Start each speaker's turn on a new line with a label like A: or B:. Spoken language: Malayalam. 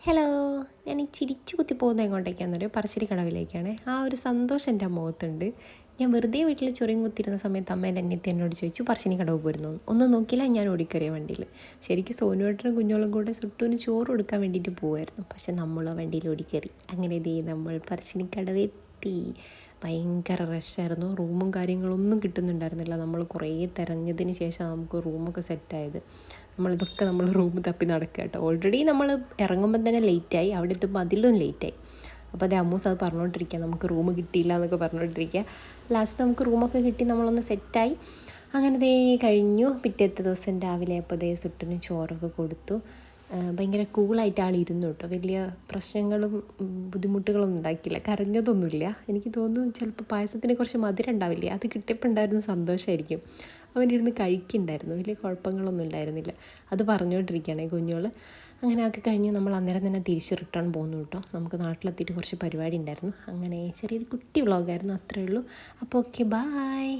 A: ഹലോ. ഞാൻ ഈ ചിരിച്ചു കുത്തി പോകുന്നത് എങ്ങോട്ടേക്കാണെന്നറിയോ? പറശ്ശിനിക്കടവിലേക്കാണ്. ആ ഒരു സന്തോഷം എൻ്റെ മുഖത്തുണ്ട്. ഞാൻ വെറുതെ വീട്ടിൽ ചൊറിയും കുത്തിയിരുന്ന സമയത്ത് അമ്മ എൻ്റെ അനിയത്തി എന്നോട് ചോദിച്ചു പറശ്ശിനിക്കടവ് പോരുന്നു. ഒന്നും നോക്കിയില്ല, ഞാൻ ഓടിക്കറിയ വണ്ടിയിൽ. ശരിക്കും സോനുവേട്ടനും കുഞ്ഞോളും കൂടെ സുട്ടുവിന് ചോറ് കൊടുക്കാൻ വേണ്ടിയിട്ട് പോവായിരുന്നു. പക്ഷെ നമ്മൾ ആ വണ്ടിയിൽ ഓടിക്കറി. അങ്ങനെ ഇതേ നമ്മൾ പറശ്ശിനിക്കടവെത്തി. ഭയങ്കര റഷായിരുന്നു. റൂമും കാര്യങ്ങളൊന്നും കിട്ടുന്നുണ്ടായിരുന്നില്ല. നമ്മൾ കുറേ തിരഞ്ഞതിന് ശേഷം നമുക്ക് റൂമൊക്കെ സെറ്റായത്. നമ്മൾ റൂം തപ്പി നടക്കുക കേട്ടോ. ഓൾറെഡി നമ്മൾ ഇറങ്ങുമ്പോൾ തന്നെ ലേറ്റായി, അവിടെ എത്തുമ്പോൾ അതിലും ലേറ്റായി. അപ്പോൾ അതേ അമ്മൂസ് അത് പറഞ്ഞുകൊണ്ടിരിക്കുക, നമുക്ക് റൂം കിട്ടിയില്ല എന്നൊക്കെ പറഞ്ഞുകൊണ്ടിരിക്കുക. ലാസ്റ്റ് നമുക്ക് റൂമൊക്കെ കിട്ടി, നമ്മളൊന്ന് സെറ്റായി. അങ്ങനെ ദേ കഴിഞ്ഞു. പിറ്റേത്തെ ദിവസം രാവിലെ അപ്പോൾ ദേ സുട്ടിന് ചോറൊക്കെ കൊടുത്തു. ഭയങ്കര കൂളായിട്ട് ആളിരുന്നു കേട്ടോ. വലിയ പ്രശ്നങ്ങളും ബുദ്ധിമുട്ടുകളൊന്നും ഉണ്ടാക്കിയില്ല. കരഞ്ഞതൊന്നുമില്ല. എനിക്ക് തോന്നുന്നു ചിലപ്പോൾ പായസത്തിന് കുറച്ച് മധുരം ഉണ്ടാവില്ലേ, അത് കിട്ടിയപ്പോൾ ഉണ്ടായിരുന്ന സന്തോഷമായിരിക്കും. അവനിരുന്ന് കഴിക്കുന്നുണ്ടായിരുന്നു. വലിയ കുഴപ്പങ്ങളൊന്നും ഉണ്ടായിരുന്നില്ല. അത് പറഞ്ഞുകൊണ്ടിരിക്കുകയാണ് കുഞ്ഞോൾ. അങ്ങനെ ആക്കി കഴിഞ്ഞ് നമ്മൾ അന്നേരം തന്നെ തിരിച്ച് റിട്ടേൺ പോകുന്നു കേട്ടോ. നമുക്ക് നാട്ടിലെത്തിയിട്ട് കുറച്ച് പരിപാടി ഉണ്ടായിരുന്നു. അങ്ങനെ ചെറിയൊരു കുട്ടി വ്ളോഗായിരുന്നു, അത്രയേ ഉള്ളൂ. അപ്പോൾ ഓക്കെ, ബായ്.